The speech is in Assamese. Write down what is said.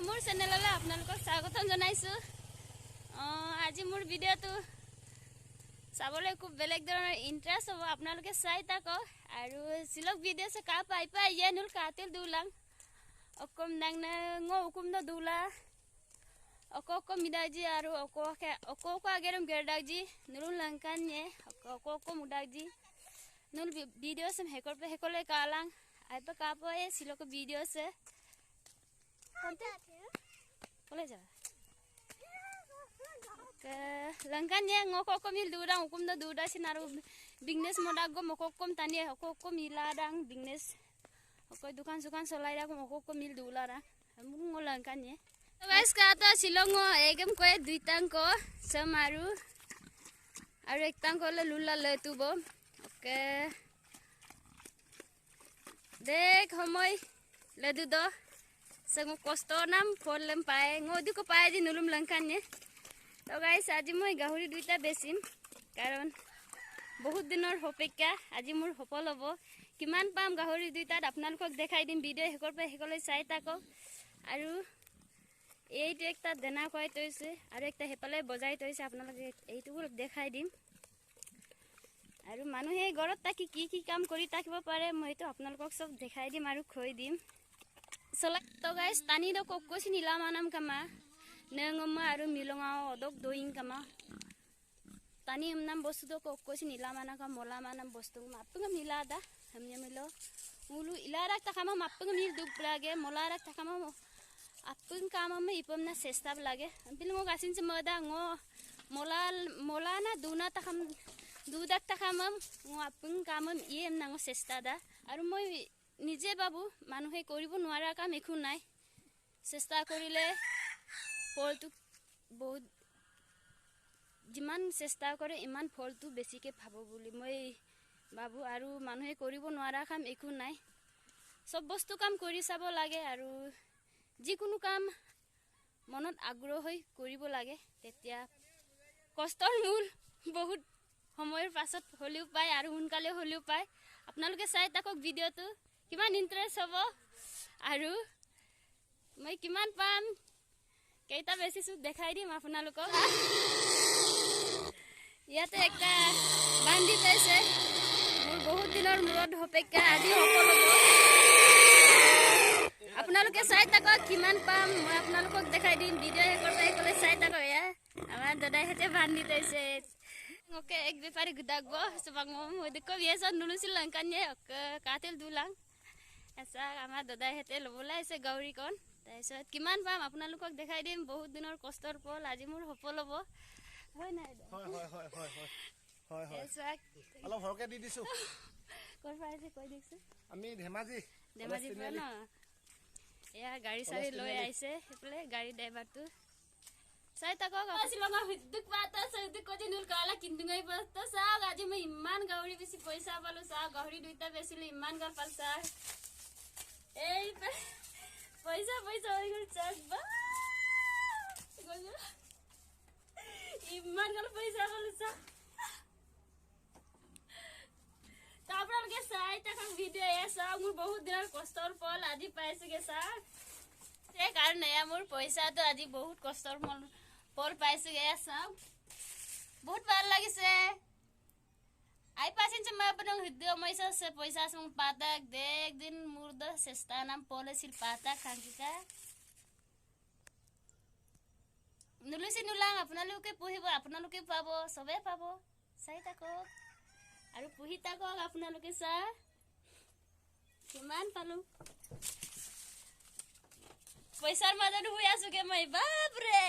মোৰ চেনেললৈ আপোনালোকক স্বাগতম জনাইছোঁ। আজি মোৰ ভিডিঅ'টো চাবলৈ খুব বেলেগ ধৰণৰ ইণ্টাৰেষ্ট হ'ব, আপোনালোকে চাই থাকক। আৰু চিলক ভিডিঅ' কা পাই পাই ইয়ে নুল কাতিল দুলাং অকম নাংনা ngô hukum no dula oko midaji aru oko agerum gerdaji nurul langkanye oko mudaji nul video sem hekole kalang aipa kapo e siloko video se boleh ja ke langkanye ngoko mil dudang hukum no duda sinaru business modago mokokom tani oko miladang business oko dukan solai aku oko mil dulara ngolangkanye. So guys, kata silongo egem ko duitang ko samaru aru ektang ko le lula le tubo. Oke. Dek homoy le dudo sangu kosto nam polem pae ngodi ko pae di nulum langkanye. So guys, আজি মই গাহৰি দুইটা বেচিম কাৰণ বহুত দিনৰ অপেক্ষা আজি মোৰ সফল হ'ব। কিমান পাম গাহৰি দুইটাত আপোনালোকক দেখাই দিম। ভিডিঅ' হেকলৈ চাই থাকক। আৰু এইটো একটা দেনা খুৱাই থৈছে আৰু একটা হেপালে বজাই থৈছে, আপোনালোকে এইটো দেখাই দিম। আৰু মানুহে ঘৰত থাকি কি কাম কৰি থাকিব পাৰে মই এইটো আপোনালোকক সব দেখাই দিম আৰু খুৱাই দিম। তো গাইস তানি দ kokkosi nilamanam kama nengoma aru milongao odok doing kama tani umnam bostu do kokkosi nilamana ka molamana bostu mappunga milada hamnya milo ulu ilarak takama mappunga mil duk lage molarak takama appung kama me ipomna sestab lage bilmo gasin se moda ngo molana duna takam dudak takama ngo appung kama iem nango sestada aru moi নিজে বাবু মানুহে কৰিব নোৱাৰা কাম একো নাই, চেষ্টা কৰিলে ফলটো বহুত যিমান চেষ্টা কৰে ইমান ফলটো বেছিকে পাব বুলি মই বাবু। আৰু মানুহে কৰিব নোৱাৰা কাম একো নাই, সব বস্তু কাম কৰি চাব লাগে আৰু যিকোনো কাম মনত আগ্ৰহ হৈ কৰিব লাগে, তেতিয়া কষ্টৰ মূল বহুত সময়ৰ পাছত হলিও পায় আৰু সোনকালে হলিও পায়। আপোনালোকে চাই থাকক ভিডিঅ'টো কিমান ইন্টাৰেষ্ট হ'ব আৰু মই কিমান পাম কেইটা বেচিছো দেখাই দিম আপোনালোকক। ইয়াতে একটা বান্ধি পাইছে মোৰ বহুত দিনৰ মূৰত অপেক্ষা আজি সফল হ'ব। আপোনালোকে চাই থাকক কিমান পাম মই আপোনালোকক দেখাই দিম। ভিডিঅ' হেকলে চাই থাকক। এয়া আমাৰ দাদাই হেতে বান্ধি থৈছে। Oke, ek bepari gudag bo, sebang mau deko biasa nulusin langkannya ke katil dulang. Asa ama dodai hete lobula ese gauri kon. Taisot kiman pam আপোনালোকক দেখাই দিম বহুত দিনৰ কষ্টৰ ফল আজি মোৰ সফল হ'ব। হয় নাই? হয়। অলপ হৰকে দি দিছো। কৰ পাইছে কৈ দিছো। আমি ধেমাজি পৰা ন। এয়া গাড়ী চাৰি লৈ আইছে হেপলে গাড়ী ড্ৰাইভাৰটো saya tak kau kasih lama hidup batas hidup kau jenul kalah kindungai batas sah gaji me iman gauri bisi paisa balu sah gauri duita besi le iman gal palsa paisa orang cak ba iman gal paisa balu sah tapi lagi saya tak kau video ya sah mur bahut dinar kostor pol adi paisa ke sah saya karena ya mur paisa tu adi bahut kostor mol পল পাইছে গেছা বহুত ভাল লাগিছে আই পাছিন মই আপনক ভিডিও মইছা সে পয়সা সং পাতা দেখ দিন মুর্দ চেষ্টা নাম পলেছিল পাতা খাঙ্কিকা নুলুসি নুলাং আপোনালোকে পুহিব আপোনালোকে পাব সবে পাব চাই থাকক আৰু পুহি থাকক আপোনালোকে চা কিমান পালো পইচাৰ মাজত হৈ আছো কে মই বাপ ৰে